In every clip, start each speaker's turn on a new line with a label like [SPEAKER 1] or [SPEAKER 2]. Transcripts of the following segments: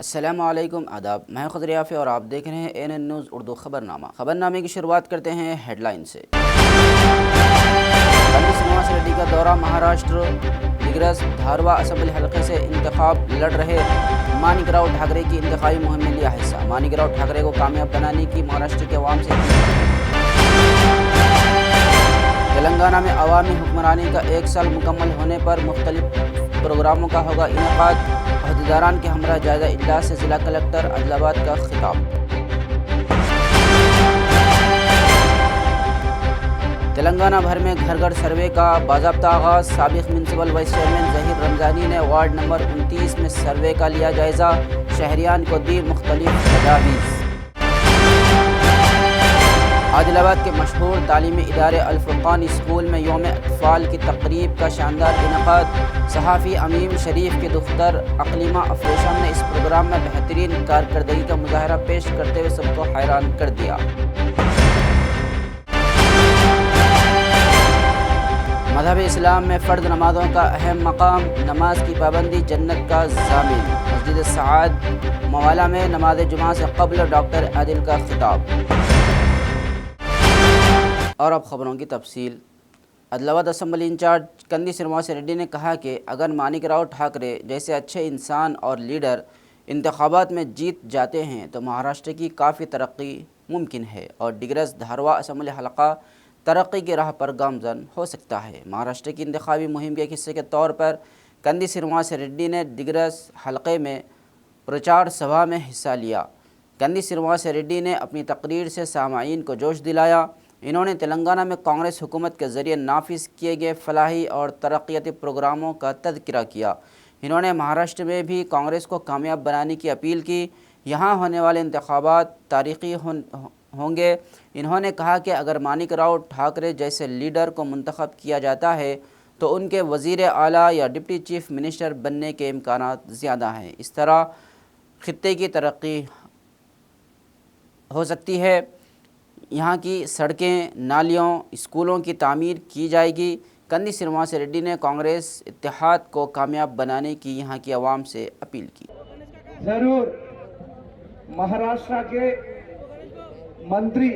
[SPEAKER 1] السلام علیکم، آداب۔ میں خضر یافی اور آپ دیکھ رہے ہیں ANN نیوز اردو خبرنامہ۔ خبرنامے کی شروعات کرتے ہیں ہیڈ لائن سے۔ کندی سرینواس ریڈی کا دورہ مہاراشٹر، ڈگرس دھاروا اسمبلی حلقے سے انتخاب لڑ رہے مانک راؤ ٹھاکرے کی انتخابی مہم میں لیا حصہ۔ مانک راؤ ٹھاکرے کو کامیاب بنانے کی مہاراشٹر کے عوام سے تلنگانہ میں عوامی حکمرانی کا 1 سال مکمل ہونے پر مختلف پروگراموں کا ہوگا انعقاد۔ عہدیداران کے ہمراہ جائزہ اجلاس سے ضلع کلکٹر عادل آباد کا خطاب۔ تلنگانہ بھر میں گھر گھر سروے کا باضابطہ آغاز۔ سابق میونسپل وائس چیئرمین ظہیر رمضانی نے وارڈ نمبر 29 میں سروے کا لیا جائزہ، شہریان کو دی مختلف تجاویز۔ عادل آباد کے مشہور تعلیمی ادارے الفرقان اسکول میں یوم اطفال کی تقریب کا شاندار انعقاد۔ صحافی امیم شریف کی دختر اقلیمہ افروشم نے اس پروگرام میں بہترین کارکردگی کا مظاہرہ پیش کرتے ہوئے سب کو حیران کر دیا۔ مذہب اسلام میں فرض نمازوں کا اہم مقام، نماز کی پابندی جنت کا ضامن۔ مسجد سعد موالا میں نماز جمعہ سے قبل ڈاکٹر عادل کا خطاب۔ اور اب خبروں کی تفصیل۔ عادل آباد اسمبلی انچارج کندی سرینواس ریڈی نے کہا کہ اگر مانک راؤ ٹھاکرے جیسے اچھے انسان اور لیڈر انتخابات میں جیت جاتے ہیں تو مہاراشٹر کی کافی ترقی ممکن ہے اور ڈگرس دھاروا اسمبلی حلقہ ترقی کی راہ پر گامزن ہو سکتا ہے۔ مہاراشٹر کی انتخابی مہم کے ایک حصے کے طور پر کندی سرینواس ریڈی نے ڈگرس حلقے میں پرچار سبھا میں حصہ لیا۔ کندی سرینواس ریڈی نے اپنی تقریر سے سامعین کو جوش دلایا۔ انہوں نے تلنگانہ میں کانگریس حکومت کے ذریعے نافذ کیے گئے فلاحی اور ترقیاتی پروگراموں کا تذکرہ کیا۔ انہوں نے مہاراشٹر میں بھی کانگریس کو کامیاب بنانے کی اپیل کی۔ یہاں ہونے والے انتخابات تاریخی ہوں گے۔ انہوں نے کہا کہ اگر مانک راؤ ٹھاکرے جیسے لیڈر کو منتخب کیا جاتا ہے تو ان کے وزیر اعلیٰ یا ڈپٹی چیف منسٹر بننے کے امکانات زیادہ ہیں۔ اس طرح خطے کی ترقی ہو سکتی ہے۔ یہاں کی سڑکیں، نالیوں، اسکولوں کی تعمیر کی جائے گی۔ کندی سرینواس ریڈی نے کانگریس اتحاد کو کامیاب بنانے کی یہاں کی عوام سے اپیل کی۔
[SPEAKER 2] ضرور مہاراشٹر کے منتری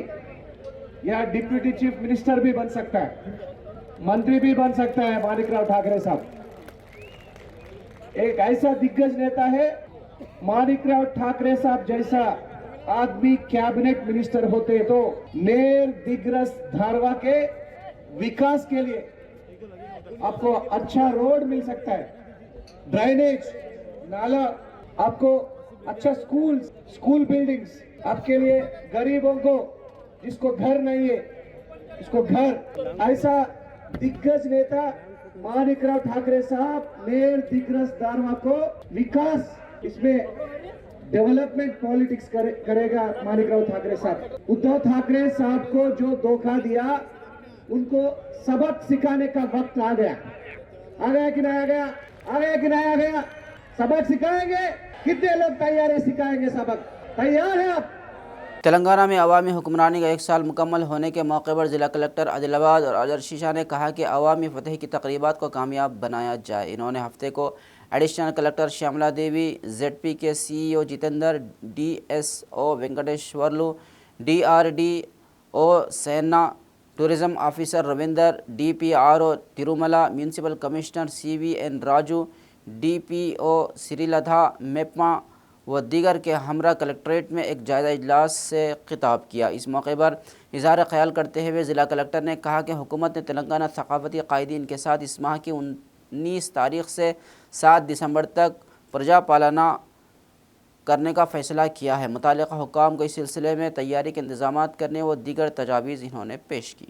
[SPEAKER 2] یا ڈپٹی چیف منسٹر بھی بن سکتا ہے، منتری بھی بن سکتا ہے مانک راؤ ٹھاکرے صاحب۔ ایک ایسا دگگج نیتا ہے، مانک راؤ ٹھاکرے صاحب جیسا آدمی کیبنٹ منسٹر ہوتے تو نیر دگرس دھاروا کے وکاس کے لیے آپ کو اچھا روڈ مل سکتا ہے، ڈرینیج، نالا، آپ کو اچھا اسکول بلڈنگز، آپ کے لیے غریبوں کو جس کو گھر نہیں ہے اس کو گھر۔ ایسا دگگج نیتا مانک راؤ ٹھاکرے صاحب نیر دگرس دھاروا کو وکاس، اس میں ڈیولپمنٹ پالیٹکس کرے گا مانک راؤ ٹھاکرے صاحب۔ ادھو ٹھاکرے صاحب کو جو دھوکہ دیا ان کو سبق سکھانے کا وقت آ گیا۔ آ گیا کہ نہیں آ گیا؟ آ گیا کہ نہیں آ گیا؟ سبق سکھائیں گے؟ کتنے لوگ تیار ہیں سکھائیں گے سبق؟ تیار ہیں آپ؟
[SPEAKER 1] تلنگانہ میں عوامی حکمرانی کا 1 سال مکمل ہونے کے موقع پر ضلع کلکٹر عادل آباد اور اجر شیشا نے کہا کہ عوامی فتح کی تقریبات کو کامیاب بنایا جائے۔ انہوں نے ہفتے کو ایڈیشنل کلکٹر شیاملا دیوی، ZP کے CEO جتیندر، DSO وینکٹیشورلو، DRDO سینا، ٹورزم آفیسر رویندر، DPRO تروملا، میونسپل کمشنر CVN راجو، DPO سری لدھا میپما و دیگر کے ہمراہ کلکٹریٹ میں ایک جائزہ اجلاس سے خطاب کیا۔ اس موقع پر اظہار خیال کرتے ہوئے ضلع کلکٹر نے کہا کہ حکومت نے تلنگانہ ثقافتی قائدین کے ساتھ اس ماہ کی 19 تاریخ سے 7 دسمبر تک پرجا پالنا کرنے کا فیصلہ کیا ہے۔ متعلقہ حکام کو اس سلسلے میں تیاری کے انتظامات کرنے و دیگر تجاویز انہوں نے پیش کی۔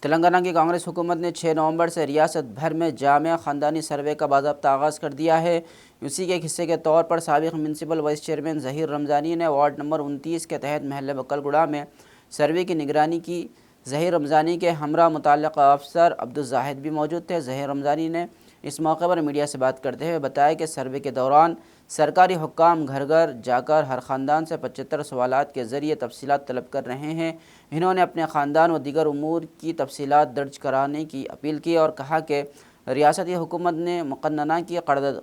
[SPEAKER 1] تلنگانہ کی کانگریس حکومت نے 6 نومبر سے ریاست بھر میں جامع خاندانی سروے کا باضابطہ آغاز کر دیا ہے۔ اسی کے ایک حصے کے طور پر سابق میونسپل وائس چیئرمین ظہیر رمضانی نے وارڈ نمبر 29 کے تحت محلہ بکل گڑا میں سروے کی نگرانی کی۔ ظہیر رمضانی کے ہمراہ متعلقہ افسر عبدالزاہد بھی موجود تھے۔ ظہیر رمضانی نے اس موقع پر میڈیا سے بات کرتے ہوئے بتایا کہ سروے کے دوران سرکاری حکام گھر گھر جا کر ہر خاندان سے 75 سوالات کے ذریعے تفصیلات طلب کر رہے ہیں۔ انہوں نے اپنے خاندان و دیگر امور کی تفصیلات درج کرانے کی اپیل کی اور کہا کہ ریاستی حکومت نے مقننہ کی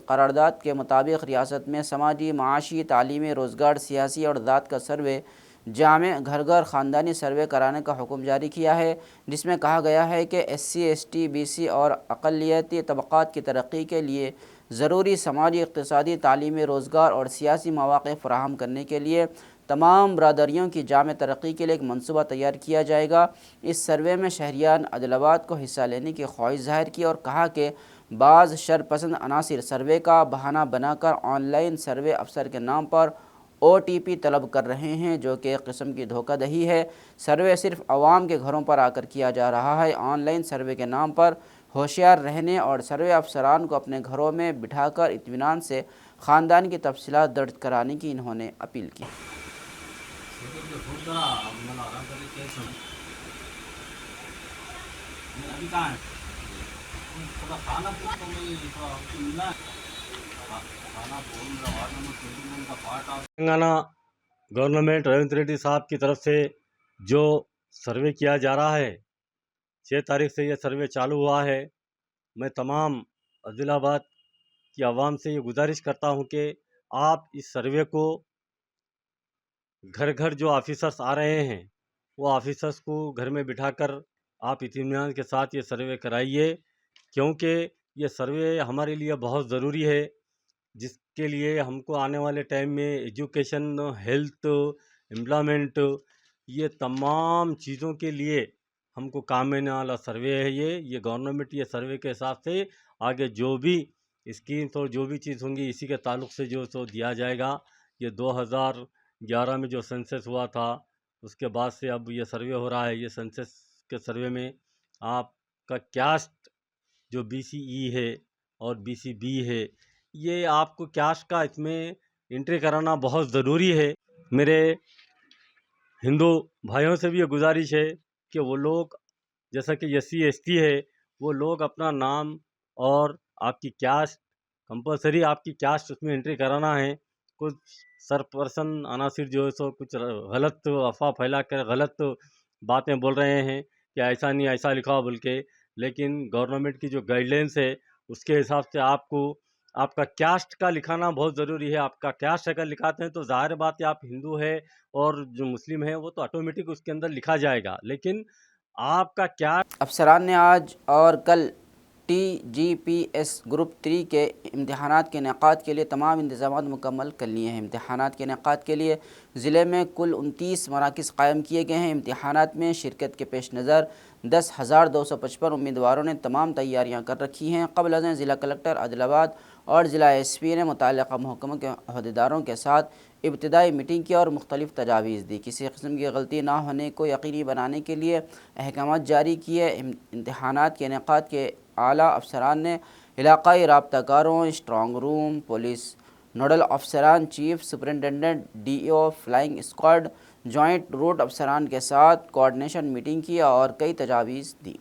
[SPEAKER 1] قرارداد کے مطابق ریاست میں سماجی، معاشی، تعلیمی، روزگار، سیاسی اور ذات کا سروے جامع گھر گھر خاندانی سروے کرانے کا حکم جاری کیا ہے، جس میں کہا گیا ہے کہ ایس سی، ایس ٹی، بی سی اور اقلیتی طبقات کی ترقی کے لیے ضروری سماجی، اقتصادی، تعلیمی، روزگار اور سیاسی مواقع فراہم کرنے کے لیے تمام برادریوں کی جامع ترقی کے لیے ایک منصوبہ تیار کیا جائے گا۔ اس سروے میں شہریان عدل آباد کو حصہ لینے کی خواہش ظاہر کی اور کہا کہ بعض شرپسند عناصر سروے کا بہانہ بنا کر آن لائن سروے افسر کے نام پر OTP طلب کر رہے ہیں، جو کہ ایک قسم کی دھوکہ دہی ہے۔ سروے صرف عوام کے گھروں پر آ کر کیا جا رہا ہے۔ آن لائن سروے کے نام پر ہوشیار رہنے اور سروے افسران کو اپنے گھروں میں بٹھا کر اطمینان سے خاندان کی تفصیلات درج کرانے کی انہوں نے اپیل کی۔
[SPEAKER 3] تلنگانہ گورنمنٹ ریونت ریڈی صاحب کی طرف سے جو سروے کیا جا رہا ہے، 6 تاریخ سے یہ سروے چالو ہوا ہے۔ میں تمام عادل آباد کی عوام سے یہ گزارش کرتا ہوں کہ آپ اس سروے کو گھر گھر جو آفیسرس آ رہے ہیں وہ آفیسرس کو گھر میں بٹھا کر آپ اطمینان کے ساتھ یہ سروے کرائیے، کیونکہ یہ سروے ہمارے لیے بہت ضروری ہے، جس کے لیے ہم کو آنے والے ٹائم میں ایجوکیشن، ہیلتھ، امپلائمنٹ، یہ تمام چیزوں کے لیے ہم کو کام آنے والا سروے ہے۔ یہ گورنمنٹ یہ سروے کے حساب سے آگے جو بھی اسکیمس اور جو بھی چیز ہوں گی اسی کے تعلق سے جو سو دیا جائے گا۔ یہ 2011 میں جو سنسس ہوا تھا اس کے بعد سے اب یہ سروے ہو رہا ہے۔ یہ سنسس کے سروے میں آپ کا کاسٹ جو BCE ہے اور BCB ہے، یہ آپ کو کاسٹ کا اس میں انٹری کرانا بہت ضروری ہے۔ میرے ہندو بھائیوں سے بھی یہ گزارش ہے کہ وہ لوگ جیسا کہ SC ST ہے، وہ لوگ اپنا نام اور آپ کی کاسٹ کمپلسری آپ کی کاسٹ اس میں انٹری کرانا ہے۔ کچھ سرپرسن عناصر جو ہے سو کچھ غلط افواہ پھیلا کر غلط باتیں بول رہے ہیں کہ ایسا نہیں ایسا لکھا ہو بول کے، لیکن گورنمنٹ کی جو گائیڈ لائنس ہے اس کے حساب سے آپ کو آپ کا کاسٹ کا لکھانا بہت ضروری ہے۔ آپ کا کاسٹ اگر لکھاتے ہیں تو ظاہر بات ہے آپ ہندو ہے اور جو مسلم ہے وہ تو آٹومیٹک اس کے اندر لکھا جائے گا، لیکن آپ کا کیا
[SPEAKER 1] افسران نے آج اور کل TGPS گروپ 3 کے امتحانات کے انعقاد کے لیے تمام انتظامات مکمل کر لیے ہیں۔ امتحانات کے انعقاد کے لیے ضلع میں کل 29 مراکز قائم کیے گئے ہیں۔ امتحانات میں شرکت کے پیش نظر 10,255 امیدواروں نے تمام تیاریاں کر رکھی ہیں۔ قبل ازیں ضلع کلکٹر عادل آباد اور ضلع SP نے متعلقہ محکمہ کے عہدیداروں کے ساتھ ابتدائی میٹنگ کی اور مختلف تجاویز دی۔ کسی قسم کی غلطی نہ ہونے کو یقینی بنانے کے لیے احکامات جاری کیے۔ امتحانات کے انعقاد کے اعلیٰ افسران نے علاقائی رابطہ کاروں، اسٹرانگ روم، پولیس نوڈل افسران، چیف سپرنٹینڈنٹ، DEO، فلائنگ اسکواڈ، جوائنٹ روٹ افسران کے ساتھ کوآرڈینیشن میٹنگ کی اور کئی تجاویز دی۔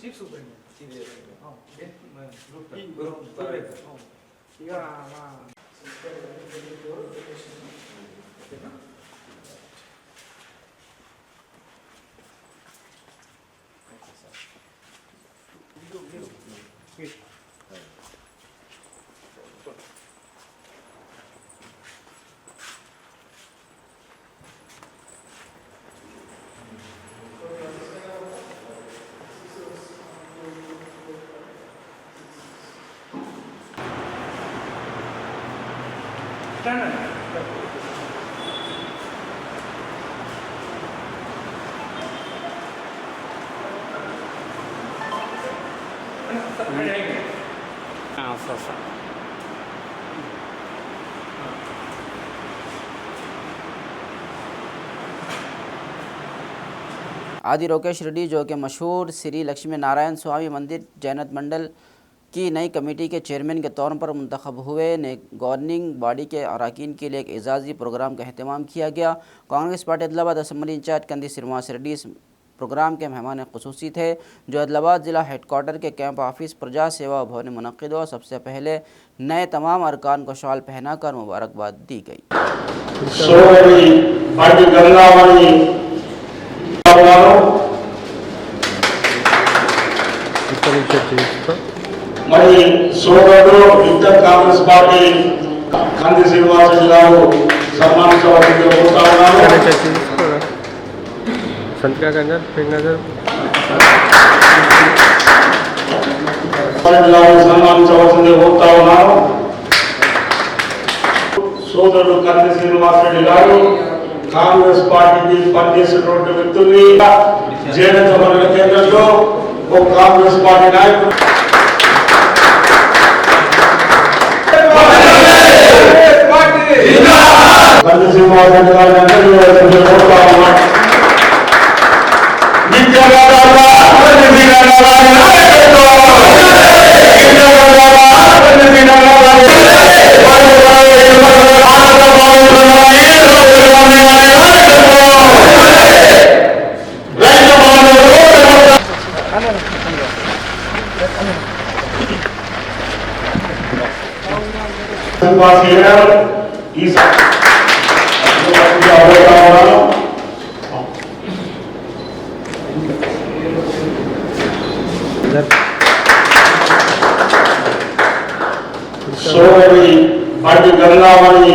[SPEAKER 2] Chief superintendent
[SPEAKER 1] आदि रोकेश रेड्डी जो कि मशहूर श्री लक्ष्मी नारायण स्वामी मंदिर जैनत मंडल की नई कमेटी के चेयरमैन के तौर पर मुंतखब हुए ने गवर्निंग बॉडी के अरकान के लिए एक एजाज़ी प्रोग्राम का अहतमाम किया गया। Congress party अदलाबाद assembly incharge Kandi Srinivas Reddy इस प्रोग्राम के मेहमान खुसूसी थे, जो अदलाबाद ज़िला हेडकोार्टर के कैंप ऑफिस प्रजा सेवा भवन में मुनक़िद हुआ। सबसे पहले नए तमाम अरकान को शॉल पहनाकर मुबारकबाद दी गई।
[SPEAKER 4] మరి సోదరుడు ఇంటర్ కాంగ్రెస్ పార్టీ కంది శ్రీనివాసరెడ్డి గారు సన్మానించవలసిందిగా కోరుతా ఉన్నాను. సన్మానించవలసిందిగా కోరుతా ఉన్నాను. సోదరుడు కంది శ్రీనివాసరెడ్డి గారు కాంగ్రెస్ పార్టీకి పనిచేసినటువంటి వ్యక్తుల్ని జైనత మండల కేంద్రంలో ఒక కాంగ్రెస్ పార్టీ నాయకుడు కంది శ్రీనివాసరెడ్డి గారిని కోరుతా ఉన్నాను. సోదరి బండి గంగామణి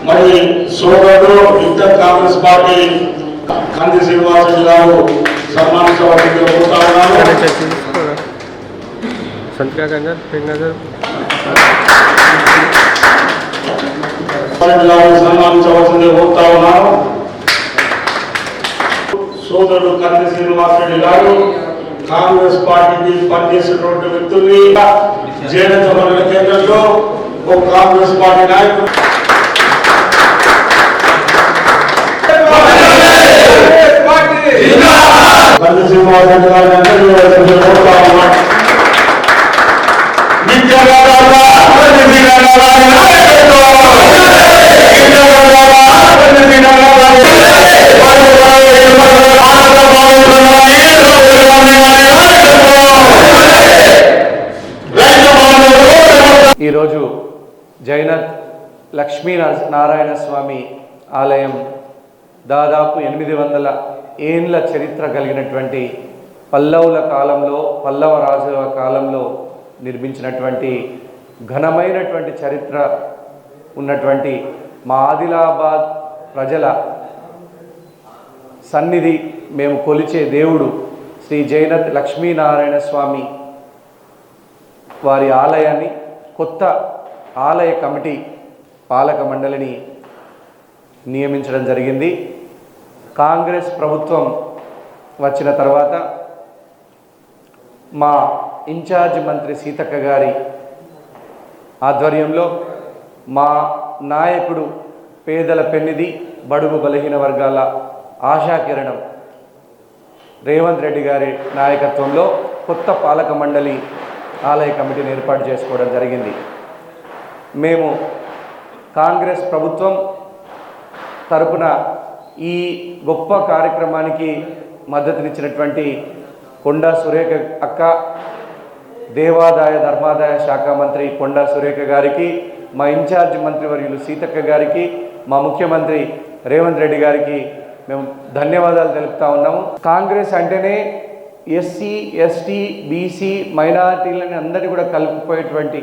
[SPEAKER 4] మరి సోదరుడు ఇంటర్ కాంగ్రెస్ పార్టీ కంది శ్రీనివాసరెడ్డి గారు సన్మానించవలసిందిగా కోరుతా ఉన్నాను. సన్మానించవలసిందిగా కోరుతా ఉన్నాను. సోదరుడు కంది శ్రీనివాసరెడ్డి గారు కాంగ్రెస్ పార్టీకి పనిచేసినటువంటి వ్యక్తుల్ని జైనత మండల కేంద్రంలో ఒక కాంగ్రెస్ పార్టీ నాయకుడు కంది శ్రీనివాసరెడ్డి గారిని కోరుతా ఉన్నాను.
[SPEAKER 5] ఈరోజు జైనత్ లక్ష్మీ నారాయణ స్వామి ఆలయం దాదాపు 800 ఏండ్ల చరిత్ర కలిగినటువంటి పల్లవుల కాలంలో, పల్లవ రాజుల కాలంలో నిర్మించినటువంటి ఘనమైనటువంటి చరిత్ర ఉన్నటువంటి మా ఆదిలాబాద్ ప్రజల సన్నిధి మేము కొలిచే దేవుడు శ్రీ జైనత్ లక్ష్మీనారాయణ స్వామి వారి ఆలయాన్ని కొత్త ఆలయ కమిటీ పాలక మండలిని నియమించడం జరిగింది. కాంగ్రెస్ ప్రభుత్వం వచ్చిన తర్వాత మా ఇన్ఛార్జ్ మంత్రి సీతక్క గారి ఆధ్వర్యంలో మా నాయకుడు పేదల పెన్నిధి బడుగు బలహీన వర్గాల ఆశాకిరణం రేవంత్ రెడ్డి గారి నాయకత్వంలో కొత్త పాలక మండలి ఆలయ కమిటీని ఏర్పాటు చేసుకోవడం జరిగింది. మేము కాంగ్రెస్ ప్రభుత్వం తరపున ఈ గొప్ప కార్యక్రమానికి మద్దతునిచ్చినటువంటి కొండా సురేఖ అక్క, దేవాదాయ ధర్మాదాయ శాఖ మంత్రి కొండా సురేఖ గారికి, మా ఇన్ఛార్జ్ మంత్రివర్యులు సీతక్క గారికి, మా ముఖ్యమంత్రి రేవంత్ రెడ్డి గారికి మేము ధన్యవాదాలు తెలుపుతా ఉన్నాము. కాంగ్రెస్ అంటేనే ఎస్సీ, ఎస్టీ, బీసీ మైనారిటీలని అందరినీ కూడా కలుపుకుపోయేటువంటి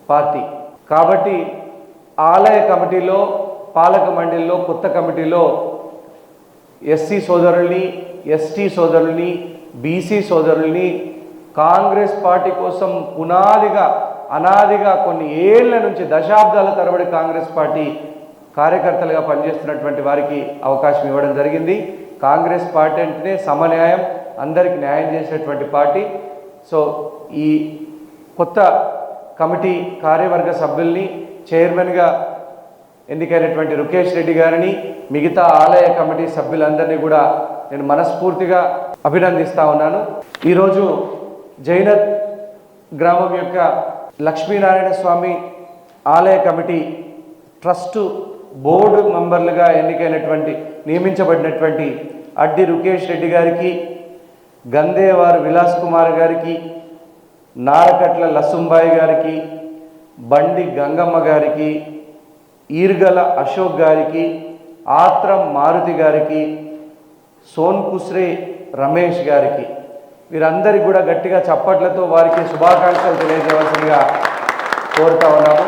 [SPEAKER 5] పార్టీ. కాబట్టి ఆలయ కమిటీలో, పాలక మండలిలో, కొత్త కమిటీలో ఎస్సీ సోదరుల్ని, ఎస్టీ సోదరుల్ని, బీసీ సోదరుల్ని కాంగ్రెస్ పార్టీ కోసం పునాదిగా అనాదిగా కొన్ని ఏళ్ల నుంచి దశాబ్దాల తరబడి కాంగ్రెస్ పార్టీ కార్యకర్తలుగా పనిచేస్తున్నటువంటి వారికి అవకాశం ఇవ్వడం జరిగింది. కాంగ్రెస్ పార్టీ అంటేనే సమన్యాయం, అందరికి న్యాయం చేసేటువంటి పార్టీ. సో ఈ కొత్త కమిటీ కార్యవర్గ సభ్యుల్ని చైర్మన్గా ఎన్నికైనటువంటి రుకేష్ రెడ్డి గారిని, మిగతా ఆలయ కమిటీ సభ్యులందరినీ కూడా నేను మనస్ఫూర్తిగా అభినందిస్తూ ఉన్నాను. ఈరోజు జైనత్ గ్రామం యొక్క లక్ష్మీనారాయణ స్వామి ఆలయ కమిటీ ట్రస్టు బోర్డు మెంబర్లుగా నియమించబడినటువంటి అడ్డి రుకేష్ రెడ్డి గారికి, గందేవారు విలాస్ కుమార్ గారికి, నారకట్ల లసుంబాయి గారికి, బండి గంగమ్మ గారికి, ఈర్గల అశోక్ గారికి, ఆత్రం మారుతి గారికి, సోన్కుశ్రే రమేష్ గారికి, వీరందరికీ కూడా గట్టిగా చప్పట్లతో వారికి శుభాకాంక్షలు తెలియజేయవలసిందిగా కోరుతా ఉన్నాము.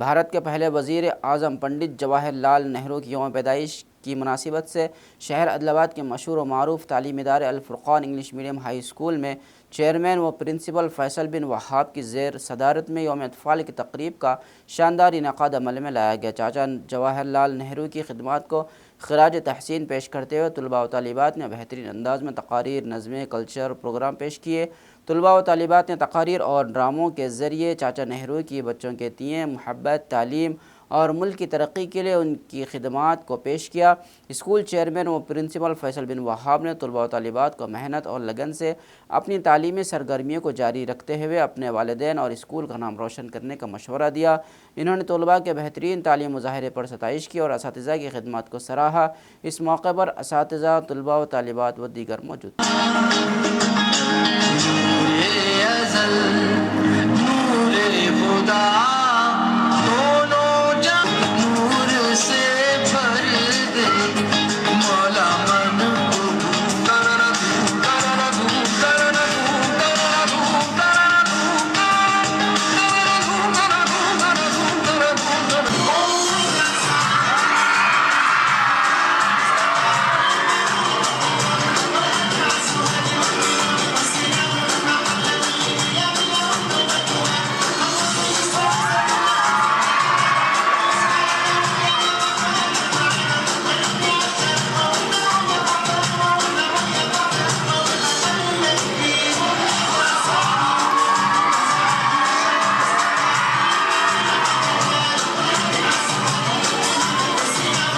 [SPEAKER 1] भारत के पहले वज़ीर आज़म पंडित जवाहरलाल नेहरू की यौम पैदाइश की मुनासिबत से शहर अदलाबाद के मशहूर व मारूफ तालीमी इदारे Al Furqan English medium high school में चेयरमैन व प्रिंसिपल फैसल बिन वहाब की ज़ेर सदारत में यौम अतफ़ाल की तक़रीब का शानदार इनेक़ाद अमल में लाया गया। चाचा जवाहरलाल नेहरू की खिदमत को ख़राज तहसीन पेश करते हुए तलबा व तालिबात ने बेहतरीन अंदाज में तक़ारीर, नज़में, कल्चर प्रोग्राम पेश किए। तलबा व तालिबात ने तक़ारीर और ड्रामों के ज़रिए चाचा नेहरू की बच्चों के तिए मोहब्बत, तालीम और मुल्क की तरक्की के लिए उनकी खिदमात को पेश किया। स्कूल चेयरमैन व प्रिंसिपल फैसल बिन वहाब ने तलबा व तालिबात को मेहनत और लगन से अपनी तालीमी सरगर्मियों को जारी रखते हुए अपने वालिदैन और स्कूल का नाम रोशन करने का मशवरा दिया। इन्होंने तलबा के बेहतरीन तालीम मुज़ाहरे पर सताइश की और असातिज़ा की खिदमत को सराहा। इस मौके पर असातिज़ा, तलबा व तालिबात व दीगर मौजूद।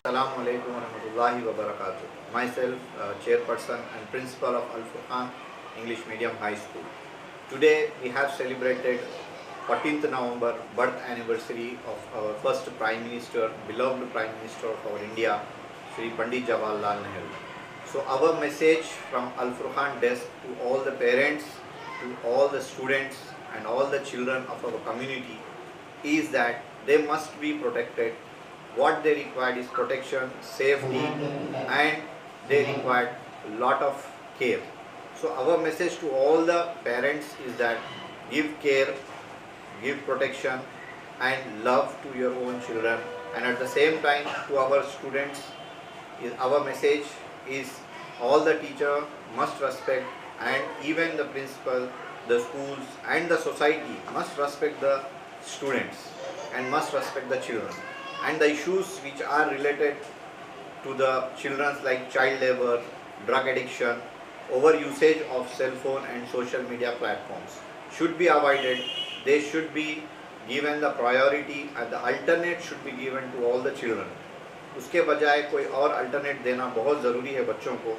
[SPEAKER 6] Assalamualaikum warahmatullahi wabarakatuh. Myself, chairperson and principal of Al Furqan English Medium High School. Today we have celebrated 14th November birth anniversary of our first Prime Minister, beloved Prime Minister of our India, Shri Pandit Jawaharlal Nehru. So our message from Al Furqan desk to all the parents, to all the students and all the children of our community is that they must be protected. What they required is protection, safety, and they required a lot of care. So our message to all the parents is that give care, give protection and love to your own children, and at the same time to our students our message is all the teacher must respect, and even the principal, the schools and the society must respect the students and must respect the children. And the issues which are related to the children like child labor, drug addiction, over usage of cell phone and social media platforms should be avoided. They should be given the priority and the alternate should be given to all the children. उसके बजाय कोई और alternate देना बहुत ज़रूरी है बच्चों को,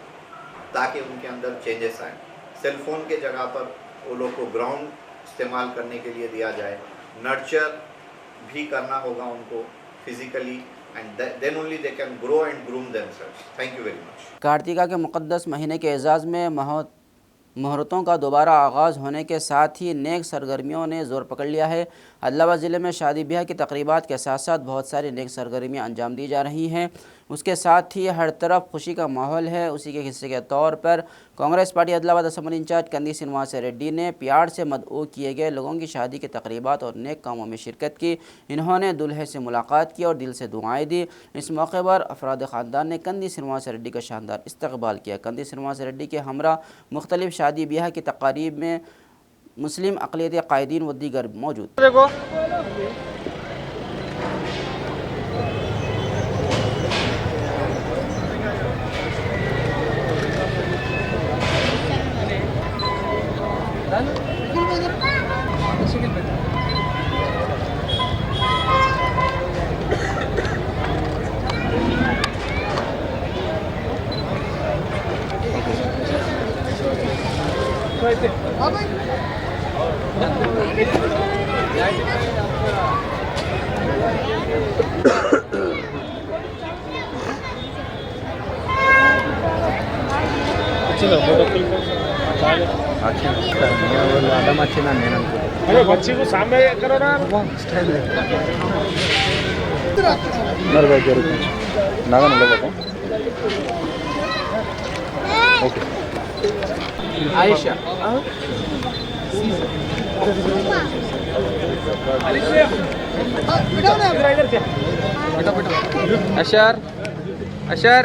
[SPEAKER 6] ताकि उनके अंदर चेंजेस आए। सेल फ़ोन के जगह पर वो लोग को ग्राउंड इस्तेमाल करने के लिए दिया जाए, नर्चर भी करना होगा उनको physically, and then only they can grow and groom themselves. Thank you very much.
[SPEAKER 1] Kartika के मुक़द्दस महीने के एजाज़ में मुहूर्तों का दोबारा आगाज़ होने के साथ ही नेक सरगर्मियों ने ज़ोर पकड़ लिया है। आदिलाबाद ज़िले में शादी ब्याह की तकरीबात के साथ साथ बहुत सारी नेक सरगर्मियाँ अंजाम दी जा रही हैं। उसके साथ ही हर तरफ खुशी का माहौल है। उसी के हिस्से के तौर पर Congress party Adilabad assembly incharge Kandi Srinivas Reddy ने प्यार से मदऊ किए गए लोगों की शादी की तकरीबात और नेक कामों में शिरकत की। इन्होंने दूल्हे से मुलाकात की और दिल से दुआएं दी। इस मौके पर अफराद ख़ानदान ने कंदी श्रीनिवास रेड्डी का शानदार इस्तकबाल किया। कंदी श्रीनिवास रेड्डी के हमरा मुख्तलिफ शादी ब्याह की तकारीब में مسلم اقلیتی قائدین و دیگر موجود.
[SPEAKER 2] अरे बच्ची को सामने करो ना. आयशा अशर अशर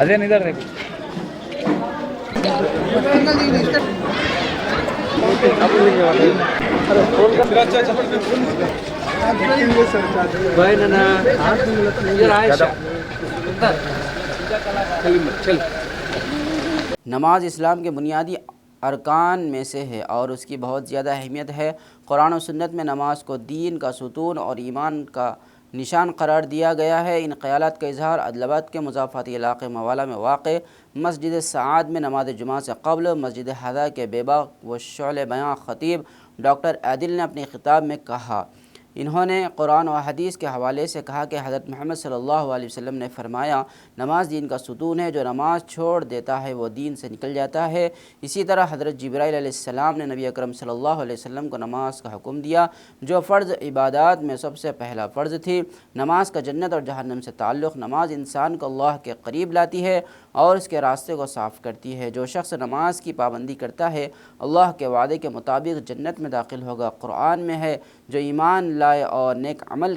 [SPEAKER 2] अजय इधर देखो.
[SPEAKER 1] نماز اسلام کے بنیادی ارکان میں سے ہے اور اس کی بہت زیادہ اہمیت ہے. قرآن و سنت میں نماز کو دین کا ستون اور ایمان کا نشان قرار دیا گیا ہے. ان خیالات کا اظہار عادل آباد کے مضافاتی علاقے موالا میں واقع مسجد سعاد میں نماز جمعہ سے قبل مسجد حضا کے بے باک و شعلہ بیاں خطیب ڈاکٹر عادل نے اپنے خطاب میں کہا. انہوں نے قرآن و حدیث کے حوالے سے کہا کہ حضرت محمد صلی اللہ علیہ وسلم نے فرمایا نماز دین کا ستون ہے. جو نماز چھوڑ دیتا ہے وہ دین سے نکل جاتا ہے. اسی طرح حضرت جبرائیل علیہ السلام نے نبی اکرم صلی اللہ علیہ وسلم کو نماز کا حکم دیا جو فرض عبادات میں سب سے پہلا فرض تھی. نماز کا جنت اور جہنم سے تعلق. نماز انسان کو اللہ کے قریب لاتی ہے اور اس کے راستے کو صاف کرتی ہے. جو شخص نماز کی پابندی کرتا ہے اللہ کے وعدے کے مطابق جنت میں داخل ہوگا. قرآن میں ہے جو ایمان لائے اور نیک عمل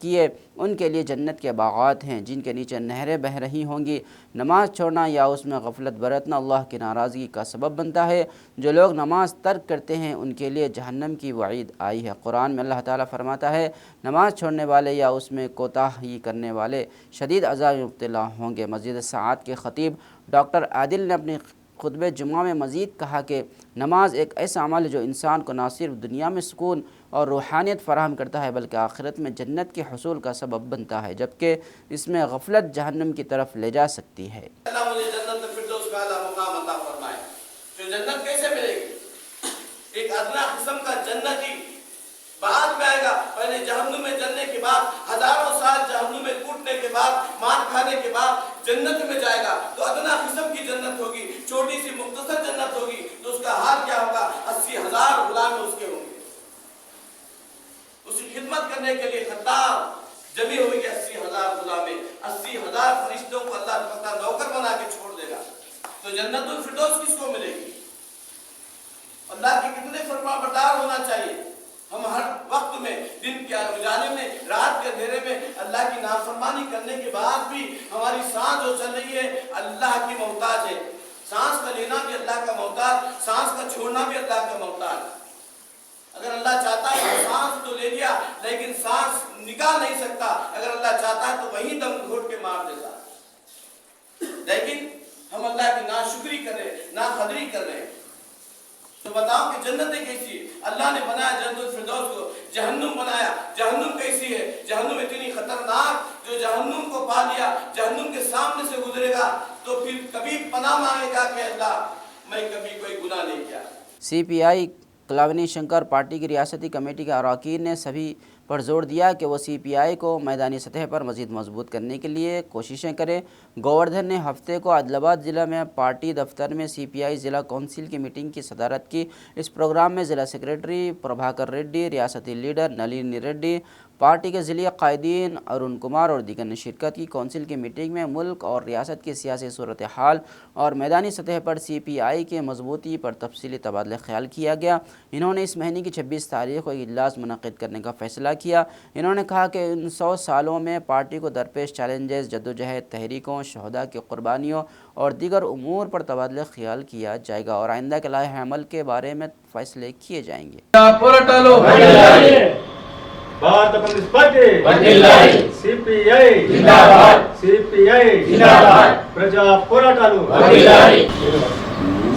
[SPEAKER 1] کیے ان کے لیے جنت کے باغات ہیں جن کے نیچے نہریں بہہ رہی ہوں گی. نماز چھوڑنا یا اس میں غفلت برتنا اللہ کی ناراضگی کا سبب بنتا ہے. جو لوگ نماز ترک کرتے ہیں ان کے لیے جہنم کی وعید آئی ہے. قرآن میں اللہ تعالیٰ فرماتا ہے نماز چھوڑنے والے یا اس میں کوتاہی کرنے والے شدید عذاب میں مبتلا ہوں گے. مسجد سعاد کے خطیب ڈاکٹر عادل نے اپنی خطبہ جمعہ میں مزید کہا کہ نماز ایک ایسا عمل ہے جو انسان کو نہ صرف دنیا میں سکون اور روحانیت فراہم کرتا ہے بلکہ آخرت میں جنت کے حصول کا سبب بنتا ہے جبکہ اس میں غفلت جہنم کی طرف لے جا سکتی ہے.
[SPEAKER 7] اللہ مجھے جنت الفردوس کا اعلیٰ مقام عطا فرمائے. جو جنت کیسے ملے گی؟ ایک ادنا قسم کا جنتی بعد میں آئے گا. پہلے جہنم میں جلنے کے بعد ہزاروں سال جہنم میں کوٹنے کے بعد مار کھانے کے بعد جنت میں جائے گا تو ادنا قسم کی جنت ہوگی, چھوٹی سی مختصر جنت ہوگی. تو اس کا حال کیا ہوگا؟ 80,000 غلام اس کے ہوں گے. اس کی خدمت کرنے کے لیے خطاب جمی ہوئی کہ 80,000 غلامیں 80,000 فرشتوں کو اللہ تعالیٰ نوکر بنا کے چھوڑ دے گا. تو جنت الفردوس کس کو ملے گی؟ اللہ کے کتنے فرما بردار ہونا چاہیے. ہم ہر وقت میں دن کے اجالے میں رات کے اندھیرے میں اللہ کی نافرمانی کرنے کے بعد بھی ہماری سانس جو چل رہی ہے اللہ کی محتاج ہے. سانس کا لینا بھی اللہ کا محتاج, سانس کا چھوڑنا بھی اللہ کا محتاج. اگر اللہ چاہتا ہے تو سانس تو لے لیا لیکن سانس نکال نہیں سکتا. اگر اللہ چاہتا ہے تو وہی دم گھوٹ کے مار دیتا. لیکن ہم हम अल्लाह की नाशुक्री कर रहे हैं, नाकदरी कर रहे हैं। तो बताओ कि जन्नतें कैसी है? अल्लाह ने बनाया जन्नतुल फिरदौस को, जहन्नुम बनाया, जहन्नुम कैसी है? जहन्नुम इतनी खतरनाक, जो जहन्नुम को पा लिया, जहन्नुम के सामने से गुजरेगा तो फिर कभी पनाह मांगेगा कि अल्लाह मैं कभी कोई गुनाह नहीं किया।
[SPEAKER 1] CPI कलावनी शंकर पार्टी की रियासती कमेटी के अरकान ने सभी पर जोर दिया कि वो CPI को मैदानी सतह पर मज़ीद मजबूत करने के लिए कोशिशें करें। गोवर्धन ने हफ्ते को आदिलाबाद ज़िला में पार्टी दफ्तर में CPI ज़िला कौंसिल की मीटिंग की सदारत की। इस प्रोग्राम में ज़िला सेक्रेटरी प्रभाकर रेड्डी, रियासती लीडर नलिनी रेड्डी, पार्टी के ज़िले कायदीन अरुण कुमार और दीगर ने शिरकत की। कौंसिल की मीटिंग में मुल्क और रियासत की सियासी सूरत हाल और मैदानी सतह पर CPI के मजबूती पर तफसीली तबादला ख्याल किया गया। इन्होंने इस महीने की 26 तारीख को एक इजलास मुनक़िद करने का फ़ैसला किया। इन्होंने कहा कि इन 100 सालों में पार्टी को दरपेश चैलेंजेस, जद्दोजहद, तहरीकों, शहदा की कुर्बानियों और दीगर उमूर पर तबादला ख्याल किया जाएगा और आइंदा के लाहे अमल के बारे में फ़ैसले किए जाएंगे।
[SPEAKER 8] भारत कम्युनिस्ट पार्टी వర్ధిల్లాలి CPI జిందాబాద్ CPI జిందాబాద్ ప్రజా పోరాటాలు వర్ధిల్లాలి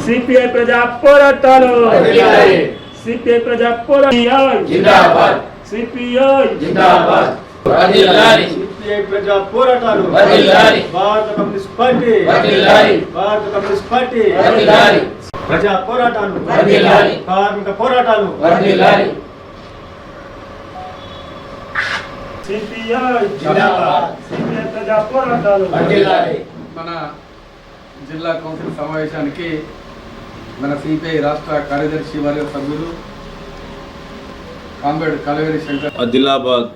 [SPEAKER 9] CPI ప్రజా పోరాటాలు వర్ధిల్లాలి CPI ప్రజా పోరాటాలు జిందాబాద్ CPI జిందాబాద్ వర్ధిల్లాలి
[SPEAKER 8] CPI ప్రజా పోరాటాలు
[SPEAKER 9] వర్ధిల్లాలి
[SPEAKER 8] భారత కమ్యూనిస్ట్ పార్టీ
[SPEAKER 9] వర్ధిల్లాలి
[SPEAKER 8] భారత కమ్యూనిస్ట్ పార్టీ
[SPEAKER 9] వర్ధిల్లాలి
[SPEAKER 8] ప్రజా పోరాటాలు
[SPEAKER 9] వర్ధిల్లాలి
[SPEAKER 8] కార్మిక పోరాటాలు
[SPEAKER 9] వర్ధిల్లాలి CPI జిందాబాద్ CPI ప్రజా పోరాటాలు వర్ధిల్లాలి।
[SPEAKER 10] మన జిల్లా కౌన్సిల్ సమావేశానికి మన CPI రాష్ట్ర కార్యదర్శి వర్గ సభ్యులు కాంబేడ్ కలవేరి శంకర్
[SPEAKER 11] ఆదిలాబాద్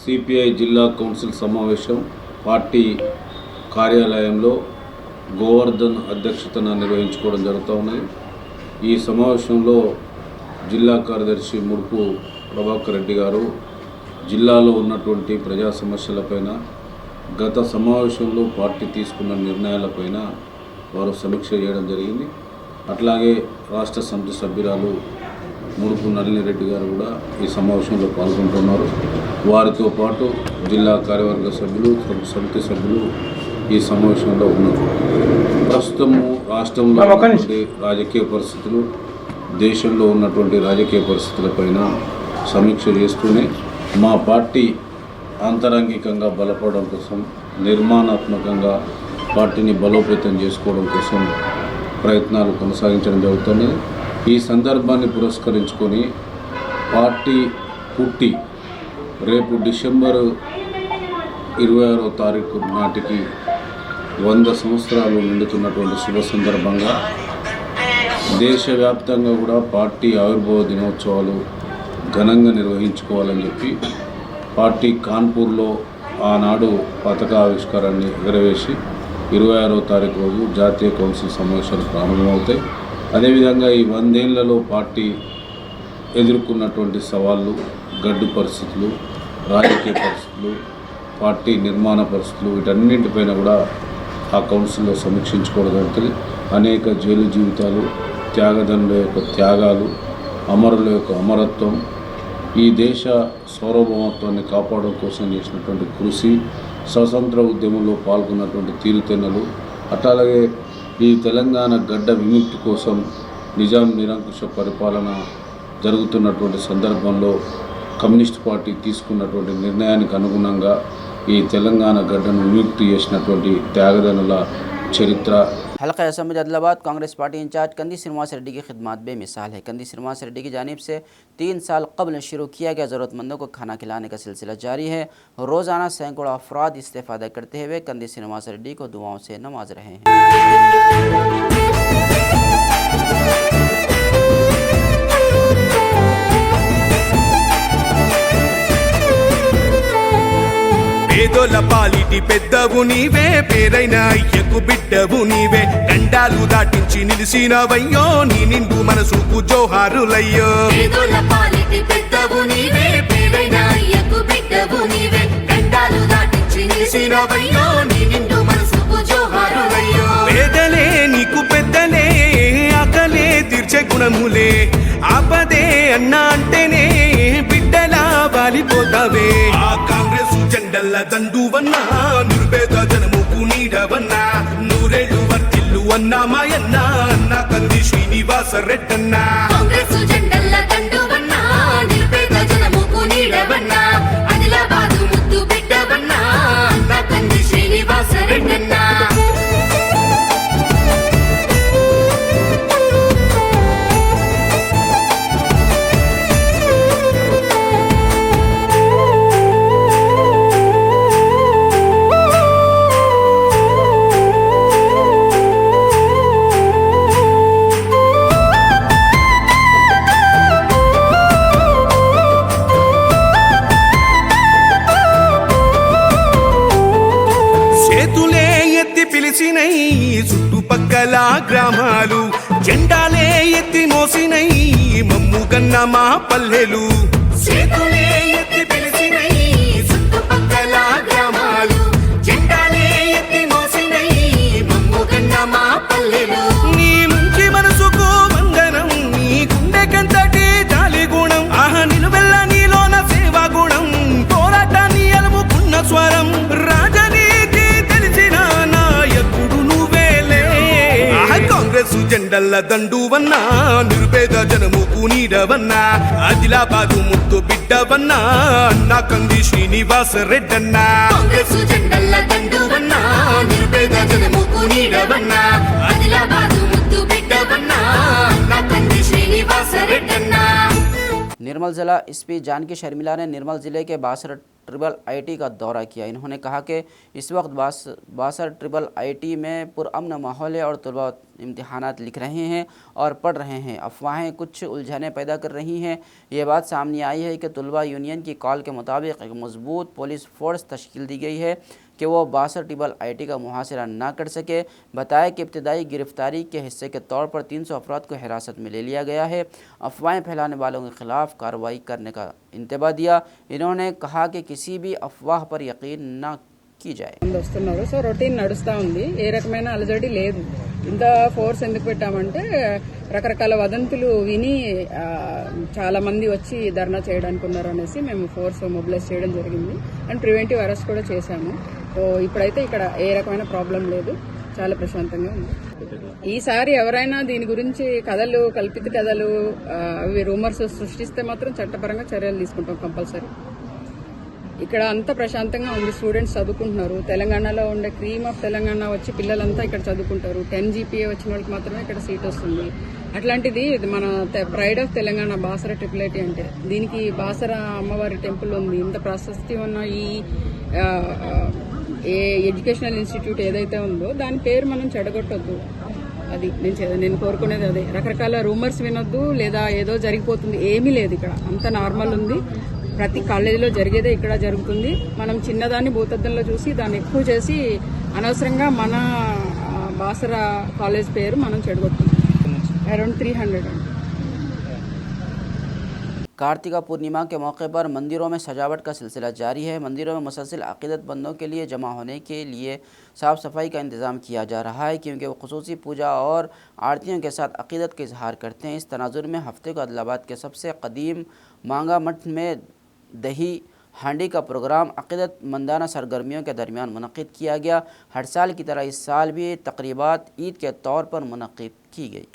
[SPEAKER 11] CPI జిల్లా కౌన్సిల్ సమావేశం పార్టీ కార్యాలయంలో గోవర్ధన్ అధ్యక్షతన నిర్వహించుకోవడం జరుగుతూ ఉన్నది। ఈ సమావేశంలో జిల్లా కార్యదర్శి ముడుపు ప్రభాకర్ రెడ్డి గారు జిల్లాలో ఉన్నటువంటి ప్రజా సమస్యలపైన, గత సమావేశంలో పార్టీ తీసుకున్న నిర్ణయాలపైన వారు సమీక్ష చేయడం జరిగింది। అట్లాగే రాష్ట్ర సమితి సభ్యురాలు ముడుపు నళిని రెడ్డి గారు కూడా ఈ సమావేశంలో పాల్గొంటున్నారు। వారితో పాటు జిల్లా కార్యవర్గ సభ్యులు, సమితి సభ్యులు ఈ సమావేశంలో ఉన్నారు। ప్రస్తుతము రాష్ట్రంలో ఉన్నటువంటి రాజకీయ పరిస్థితులు, దేశంలో ఉన్నటువంటి రాజకీయ పరిస్థితులపైన సమీక్ష చేస్తూనే మా పార్టీ ఆంతరంగికంగా బలపడడం కోసం, నిర్మాణాత్మకంగా పార్టీని బలోపేతం చేసుకోవడం కోసం ప్రయత్నాలు కొనసాగించడం జరుగుతుంది। ఈ సందర్భాన్ని పురస్కరించుకొని పార్టీ పుట్టి రేపు డిసెంబర్ 26వ తారీఖు నాటికి 100 సంవత్సరాలు నిండుతున్నటువంటి శుభ సందర్భంగా దేశవ్యాప్తంగా కూడా పార్టీ ఆవిర్భావ దినోత్సవాలు ఘనంగా నిర్వహించుకోవాలని చెప్పి పార్టీ కాన్పూర్లో ఆనాడు పతాకావిష్కారాన్ని ఎగరవేసి 26వ తారీఖు రోజు జాతీయ కౌన్సిల్ సమావేశాలు ప్రారంభమవుతాయి। అదేవిధంగా ఈ 100 ఏళ్లలో పార్టీ ఎదుర్కొన్నటువంటి సవాళ్ళు, గడ్డు పరిస్థితులు, రాజకీయ పరిస్థితులు, పార్టీ నిర్మాణ పరిస్థితులు, వీటన్నింటిపైన కూడా ఆ కౌన్సిల్లో సమీక్షించుకోవడం జరుగుతుంది। అనేక జైలు జీవితాలు, త్యాగదనుల యొక్క త్యాగాలు, అమరుల యొక్క అమరత్వం, ఈ దేశ సార్వభౌమత్వాన్ని కాపాడడం కోసం చేసినటువంటి కృషి, స్వతంత్ర ఉద్యమంలో పాల్గొన్నటువంటి తీరుతెన్నులు, అట్లాగే ఈ తెలంగాణ గడ్డ విముక్తి కోసం నిజాం నిరంకుశ పరిపాలన జరుగుతున్నటువంటి సందర్భంలో కమ్యూనిస్ట్ పార్టీ తీసుకున్నటువంటి నిర్ణయానికి అనుగుణంగా ఈ తెలంగాణ గడ్డను విముక్తి చేసినటువంటి త్యాగదనుల చరిత్ర।
[SPEAKER 1] हल्का assembly Adilabad Congress party incharge Kandi Srinivas Reddy की खिदमत बेमिसाल है। कंदी श्रीनिवास रेड्डी की जानिब से 3 साल कबल शुरू किया गया ज़रूरतमंदों को खाना खिलाने का सिलसिला जारी है। रोज़ाना सैकड़ों अफराद इस्तेफादा करते हुए कंदी श्रीनिवास रेड्डी को दुआओं से नवाज रहे हैं।
[SPEAKER 12] పేదోల పాలిటి పెద్దవు నీవే, పేరైన అయ్యకు బిడ్డవు నీవే, గండాలు దాటించి నిలిసినవయ్యో, నీ నిండు మనసుకు జోహారులయ్యో।
[SPEAKER 13] పేదోల పాలిటి పెద్దవు నీవే, పేరైన అయ్యకు బిడ్డవు నీవే, గండాలు దాటించి నిలిసినవయ్యో, నీ నిండు మనసుకు జోహారులయ్యో।
[SPEAKER 12] పేదలే నీకు పెద్దలే, ఆకలే తీర్చే గుణములే, ఆపదే అన్నా అంటేనే బిడ్డలా వాలిపోతావే। ఆ కాంగ్రెస్ జెండల్ల దండువన్నా, నిర్భేద జనముకు నీడవన్నా, నూరేళ్ళు వర్తిల్ల అన్న మాయన్న అన్న కంది శ్రీనివాస రెడ్డన్న
[SPEAKER 13] కాంగ్రెస్ జెండల్ల దండువన్న నిరుపేద జనముకు నీడవన్న ఆదిలాబాదు ముద్దు బిడ్డవన్న అన్న కంది శ్రీనివాస రెడ్డన్న
[SPEAKER 12] చుట్టుపక్కల గ్రామాలు జెండాలే ఎత్తి మోసినై మమ్ముగన్న మా పల్లెలు చేతులే ఎత్తి పిలిచినై చుట్టుపక్కల గ్రామాలు జెండాలే ఎత్తి మోసినై మమ్ముగన్న మా పల్లెలు నీ మంచి మనసుకు వందనం నీ గుండెకంతటి జాలి గుణం ఆహా నిలువెల్ల నీలోన సేవా గుణం పోరాటాన్ని అలుముకున్న స్వరం రాజనీతి తెలిసిన నాయకుడు నువ్వేలే కాంగ్రెస్ జెండల్ల దండువన్నా నిరుపేద జనముకు నీడవన్నా ఆదిలాబాదు ముద్దు బిడ్డవన్నా అన్న కంది శ్రీనివాస రెడ్డన్నా
[SPEAKER 13] కాంగ్రెస్ జెండల్ల దండువన్నా నిరుపేద జనముకు నీడవన్నా ఆదిలాబాదు ముద్దు బిడ్డవన్నా అన్న కంది శ్రీనివాస రెడ్డన్నా
[SPEAKER 1] निर्मल जिला एसपी जानकी शर्मिला ने निर्मल ज़िले के बासर ट्रिपल आईटी का दौरा किया। इन्होंने कहा कि इस वक्त बासर ट्रिपल आईटी में पुरअमन माहौल है और तलबा इम्तिहानात लिख रहे हैं और पढ़ रहे हैं। अफवाहें कुछ उलझने पैदा कर रही हैं। ये बात सामने आई है कि तलबा यूनियन की कॉल के मुताबिक एक मजबूत पुलिस फोर्स तश्कील दी गई है कि वो बासर ट्रिपल आईटी का मुहासरा ना कर सके। बताया कि इब्तदाई गिरफ्तारी के हिस्से के तौर पर 300 अफराद को हिरासत में ले लिया गया है। अफवाहें फैलाने वालों के खिलाफ कार्रवाई करने का इंतबा दिया। इन्होंने कहा कि किसी भी अफवाह पर यकीन न की जाए।
[SPEAKER 14] వస్తున్నారు సో రొటీన్ నడుస్తూ ఉంది, ఏ రకమైన అలజడి లేదు. ఇంత ఫోర్స్ ఎందుకు పెట్టామంటే రకరకాల వదంతులు విని చాలా మంది వచ్చి ధర్నా చేయడానికి ఉన్నారు అనేసి మేము ఫోర్స్ మొబిలైజ్ చేయడం జరిగింది అండ్ ప్రివెంటివ్ అరెస్ట్ కూడా చేశాము. సో ఇప్పుడైతే ఇక్కడ ఏ రకమైన ప్రాబ్లం లేదు, చాలా ప్రశాంతంగా ఉంది. ఈసారి ఎవరైనా దీని గురించి కథలు, కల్పిత కథలు, అవి రూమర్స్ సృష్టిస్తే మాత్రం చట్టపరంగా చర్యలు తీసుకుంటాం కంపల్సరీ. ఇక్కడ అంతా ప్రశాంతంగా ఉంది, స్టూడెంట్స్ చదువుకుంటున్నారు. తెలంగాణలో ఉండే క్రీమ్ ఆఫ్ తెలంగాణ వచ్చి పిల్లలంతా ఇక్కడ చదువుకుంటారు. 10 GPA వచ్చిన వాళ్ళకి మాత్రమే ఇక్కడ సీట్ వస్తుంది. అట్లాంటిది మన pride of Telangana Basara triple IT అంటే దీనికి బాసర అమ్మవారి టెంపుల్ ఉంది. ఇంత ప్రశస్తి ఉన్న ఈ ఎడ్యుకేషనల్ ఇన్స్టిట్యూట్ ఏదైతే ఉందో దాని పేరు మనం చెడగొట్టొద్దు. అది నేను కోరుకునేది అదే. రకరకాల రూమర్స్ వినొద్దు, లేదా ఏదో జరిగిపోతుంది, ఏమీ లేదు. ఇక్కడ అంత నార్మల్ ఉంది. ప్రతి కాలేజీలో జరిగేదే ఇక్కడ జరుగుతుంది. మనం చిన్నదాన్ని భూతద్దంలో చూసి దాన్ని ఎక్కువ చేసి అనవసరంగా మన బాసర కాలేజ్ పేరు మనం చెడగొట్టుకుంటాం. అరౌండ్ 300.
[SPEAKER 1] कार्तिका पूर्णिमा के मौके पर मंदिरों में सजावट का सिलसिला जारी है। मंदिरों में मुसलसल अक़ीदतमंदों के लिए जमा होने के लिए साफ़ सफाई का इंतज़ाम किया जा रहा है, क्योंकि वो खुसूसी पूजा और आरतियों के साथ अक़ीदत का इजहार करते हैं। इस तनाजुर में हफ्ते को आदिलाबाद के सबसे कदीम मांगा मठ में दही हांडी का प्रोग्राम अक़ीदतमंदाना सरगर्मियों के दरमियान मुनक़िद किया गया। हर साल की तरह इस साल भी तक़रीबात ईद के तौर पर मुनक़िद की गई।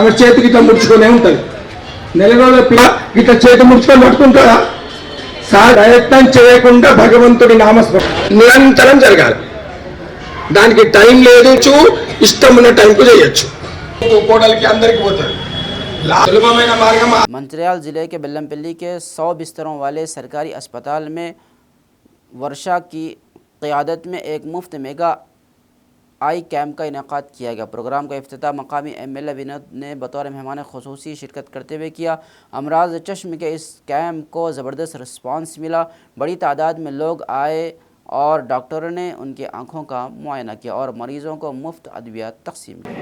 [SPEAKER 2] ఆమె చేతికి ఇట్లా ముడుచుకునే ఉంటుంది. నెల రోజుల పిల్ల ఇట్లా చేతి ముడుచుకొని పట్టుకుంటుందా? ప్రయత్నం చేయకుండా భగవంతుడి నామస్మరణ నిరంతరం జరగాలి. దానికి టైం లేదు, ఇష్టం ఉన్న టైంకు చేయొచ్చు. కోడలికి అందరికి పోతుంది. సులభమైన మార్గం.
[SPEAKER 1] मंचिरियाल ज़िले के बेल्लमपल्ली के 100 बिस्तरों वाले सरकारी अस्पताल में वर्षा की क़यादत में एक मुफ्त मेगा आई कैम्प का इनेकाद किया गया। प्रोग्राम का इफ्तिताह मकामी MLA विनोद ने बतौर मेहमान ख़ुसूसी शिरकत करते हुए किया। अमराज चश्म के इस कैम्प को ज़बरदस्त रिस्पांस मिला। बड़ी तादाद में लोग आए और डॉक्टरों ने उनकी आँखों का मुआयना किया और मरीज़ों को मुफ्त अद्वियात तकसीम की।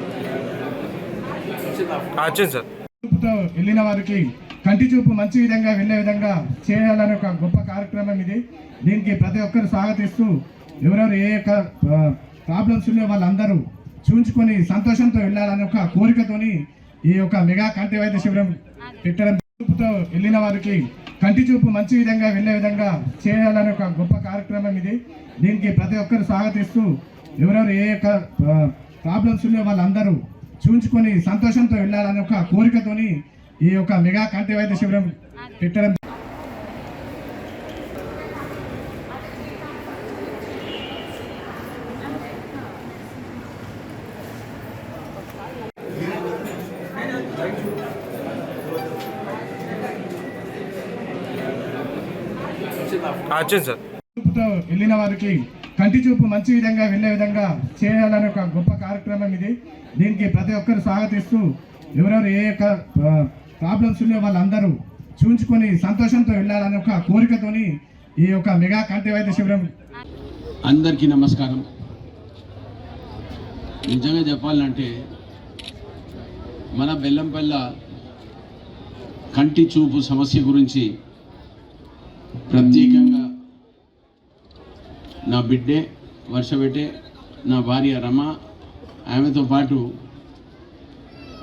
[SPEAKER 2] వెళ్ళిన వారికి కంటి చూపు మంచి విధంగా వెళ్ళే విధంగా చేయాలనే ఒక గొప్ప కార్యక్రమం ఇది. దీనికి ప్రతి ఒక్కరు స్వాగతిస్తూ ఎవరెవరు ఏ యొక్క ప్రాబ్లమ్స్ ఉన్నాయో వాళ్ళందరూ చూంచుకొని సంతోషంతో వెళ్ళాలనే ఒక కోరికతోని ఈ యొక్క మెగా కంటి వైద్య శిబిరం పెట్టడం. చూపుతో వెళ్ళిన వారికి కంటి చూపు మంచి విధంగా వెళ్ళే విధంగా చేయాలనే ఒక గొప్ప కార్యక్రమం ఇది. దీనికి ప్రతి ఒక్కరు స్వాగతిస్తూ ఎవరెవరు ఏ యొక్క ప్రాబ్లమ్స్ ఉన్నాయో వాళ్ళందరూ చూంచుకొని సంతోషంతో వెళ్ళాలనే ఒక కోరికతోని ఈ యొక్క మెగా కంటి వైద్య శిబిరం పెట్టడం. చూపుతో వెళ్ళిన వారికి కంటి చూపు మంచి విధంగా వెళ్ళే విధంగా చేయాలనే ఒక గొప్ప కార్యక్రమం ఇది. దీనికి ప్రతి ఒక్కరు స్వాగతిస్తూ ఎవరెవరు ఏ యొక్క ప్రాబ్లమ్స్ ఉన్నాయో వాళ్ళందరూ చూంచుకొని సంతోషంతో వెళ్ళాలనే ఒక కోరికతోని ఈ యొక్క మెగా కంటి వైద్య శిబిరం.
[SPEAKER 15] అందరికీ నమస్కారం. నిజంగా చెప్పాలంటే మన బెల్లంపల్లి కంటి చూపు సమస్య గురించి ప్రత్యేకంగా నా బిడ్డే వర్షబెట్టే నా భార్య రమ, ఆమెతో పాటు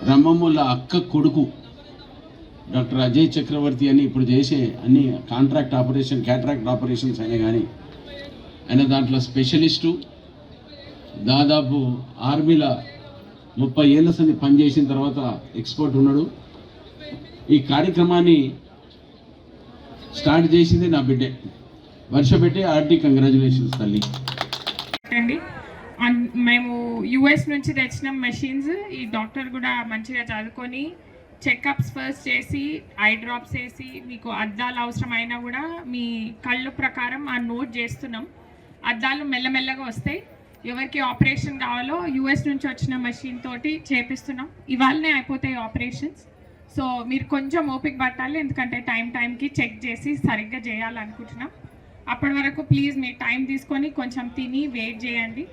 [SPEAKER 15] రమ్మమ్ముల అక్క కొడుకు డాక్టర్ అజయ్ చక్రవర్తి అని ఇప్పుడు చేసే అన్ని కాంట్రాక్ట్ ఆపరేషన్ క్యాట్రాక్ట్ ఆపరేషన్స్ అయినా కానీ ఆయన దాంట్లో స్పెషలిస్టు. దాదాపు ఆర్మీలో 30 ఏళ్ళ సంది పనిచేసిన తర్వాత ఎక్స్పర్ట్ ఉన్నాడు. ఈ కార్యక్రమాన్ని స్టార్ట్ చేసింది నా బిడ్డే వర్షబెట్టే. ఆర్టీ కంగ్రాచులేషన్స్ తల్లి.
[SPEAKER 16] మేము యుఎస్ నుంచి తెచ్చిన మెషిన్స్. ఈ డాక్టర్ కూడా మంచిగా చదువుకొని చెకప్స్ ఫస్ట్ చేసి ఐ డ్రాప్స్ వేసి మీకు అద్దాలు అవసరమైనా కూడా మీ కళ్ళు ప్రకారం ఆ నోట్ చేస్తున్నాం. అద్దాలు మెల్లమెల్లగా వస్తాయి. ఎవరికి ఆపరేషన్ కావాలో యుఎస్ నుంచి వచ్చిన మెషిన్ తోటి చేపిస్తున్నాం. ఇవాళనే అయిపోతాయి ఆపరేషన్స్. సో మీరు కొంచెం ఓపిక పట్టాలి, ఎందుకంటే టైంకి చెక్ చేసి సరిగ్గా చేయాలనుకుంటున్నాం. అప్పటి వరకు ప్లీజ్ మీ టైం తీసుకొని కొంచెం తిని వెయిట్ చేయండి.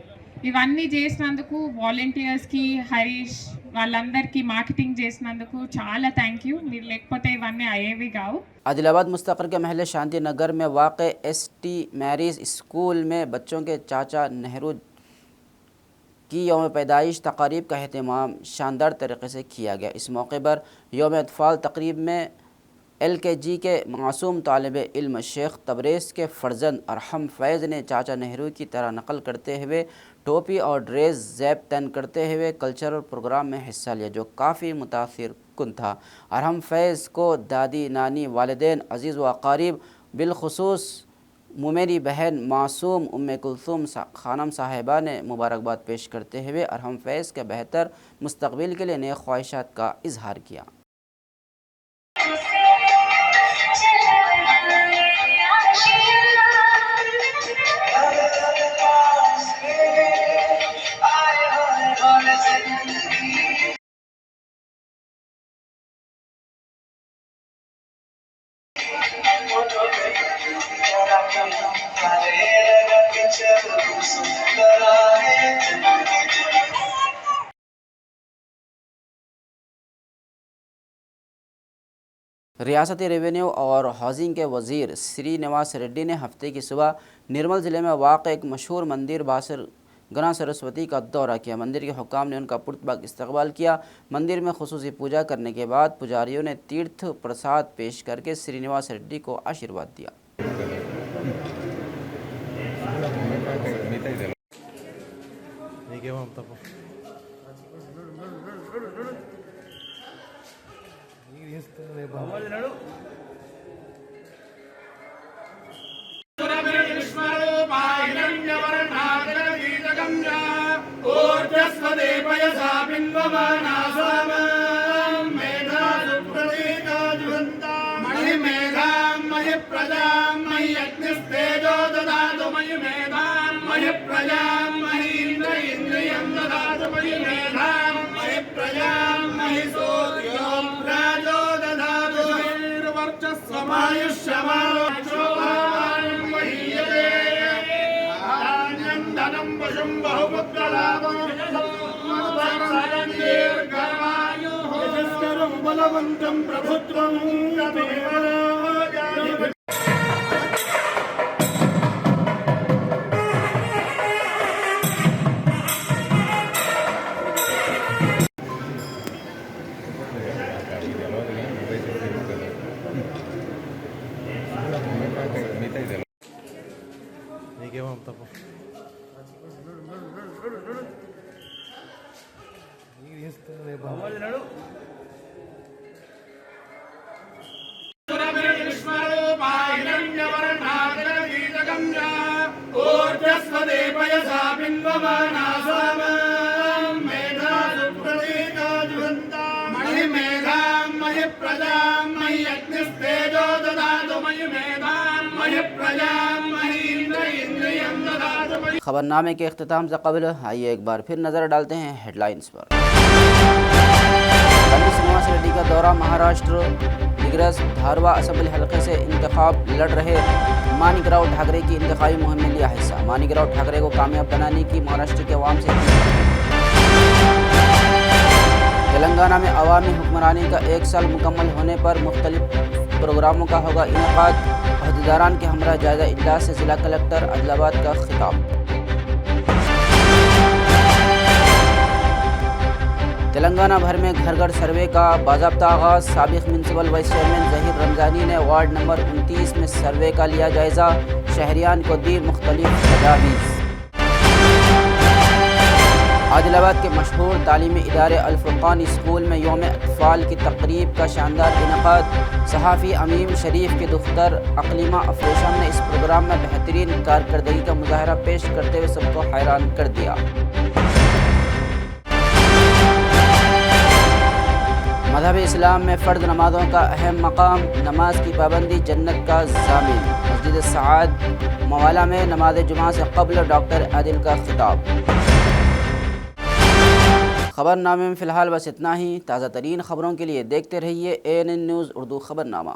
[SPEAKER 16] ఇవన్నీ చేసినందుకు వాలంటీర్స్కి, హరీష్ వాళ్ళందరికీ మార్కెటింగ్ చేసినందుకు చాలా థ్యాంక్ యూ. మీరు లేకపోతే ఇవన్నీ అయ్యేవి కావు.
[SPEAKER 1] आदिलाबाद मुस्तक़र के महल शांति नगर में वाक़ ST मैरीज स्कूल में बच्चों के चाचा नेहरू की यौम पैदाइश तक़रीब का अहतमाम शानदार तरीके से किया गया। इस मौके पर यौम अतफ़ाल तक़रीब में LKG के मासूम तालिब इल्म शेख तबरेज़ के फ़र्जंद अरहम फैज़ ने चाचा नेहरू की तरह नकल करते हुए टोपी और ड्रेस ज़ैब तन करते हुए कल्चरल प्रोग्राम में हिस्सा लिया, जो काफ़ी मुतासिर कुन था। अरहम फैज़ को दादी, नानी, वालिदैन, अज़ीज़ व अक़ारीब, बिलखुसूस मेरी बहन मासूम उम्मे कुलसूम खानम साहिबा ने मुबारकबाद पेश करते हुए अरहम फैज़ के बेहतर मुस्तक़बिल के लिए नेक ख्वाहिशात का इजहार किया। रियासती रेवेन्यू और हाउसिंग के वज़ीर श्रीनिवास रेड्डी ने हफ्ते की सुबह निर्मल ज़िले में वाक़ एक मशहूर मंदिर बासर गना सरस्वती का दौरा किया। मंदिर के हुक्काम ने उनका पुरतबाक इस्तकबाल किया। मंदिर में खुसूसी पूजा करने के बाद पुजारियों ने तीर्थ प्रसाद पेश करके श्रीनिवास रेड्डी को आशीर्वाद दिया।
[SPEAKER 12] బలవంతం ప్రభుత్వం
[SPEAKER 17] నీకేమో తప్ప
[SPEAKER 1] खबरनामे के अख्तिताम से कबल आइए एक बार फिर नज़र डालते हैं हेडलाइंस पर। कंदी श्रीनिवास रेड्डी का दौरा महाराष्ट्र, दिग्रस धारवा असम्बली हलके से इंतखाब लड़ रहे मानिकराव ठाकरे की इंतखाबी मुहिम में लिया हिस्सा। मानिकराव ठाकरे को कामयाब बनाने की महाराष्ट्र के अवाम से तेलंगाना में अवामी हुक्मरानी का 1 साल मुकम्मल होने पर मुख्तलिफ प्रोग्रामों का होगा इनेकाद। अहदेदारान के हमरा जायजा इजलास से जिला कलेक्टर आदिलाबाद का खिताब। तेलंगाना भर में घर घर सर्वे का बाज़ाब्ता आगाज़। साबिक़ municipal vice chairman Zaheer Ramzani ने वार्ड नंबर 29 में सर्वे का लिया जायज़ा। शहरियान को दी मुख्तलिफ तजावीज़। आदिलाबाद के मशहूर तालीमी इदारे अल फुरकान स्कूल में यौम अतफ़ाल की तक़रीब का शानदार इनेकाद। सहाफ़ी अमीम शरीफ के दफ्तर अक़लीमा अफरोशम ने इस प्रोग्राम में बेहतरीन कारकर्दगी का मुज़ाहरा पेश करते हुए सबको हैरान कर दिया। मज़हब इस्लाम में फ़र्द नमाज़ों का अहम मकाम। नमाज की पाबंदी जन्नत का ज़ामिन। मस्जिद सआद मवाला में नमाज जुमा से क़ब्ल डॉक्टर आदिल का खिताब। खबरनामे में फ़िलहाल बस इतना ही। ताज़ा तरीन ख़बरों के लिए देखते रहिए ANN न्यूज़ उर्दू खबरनामा।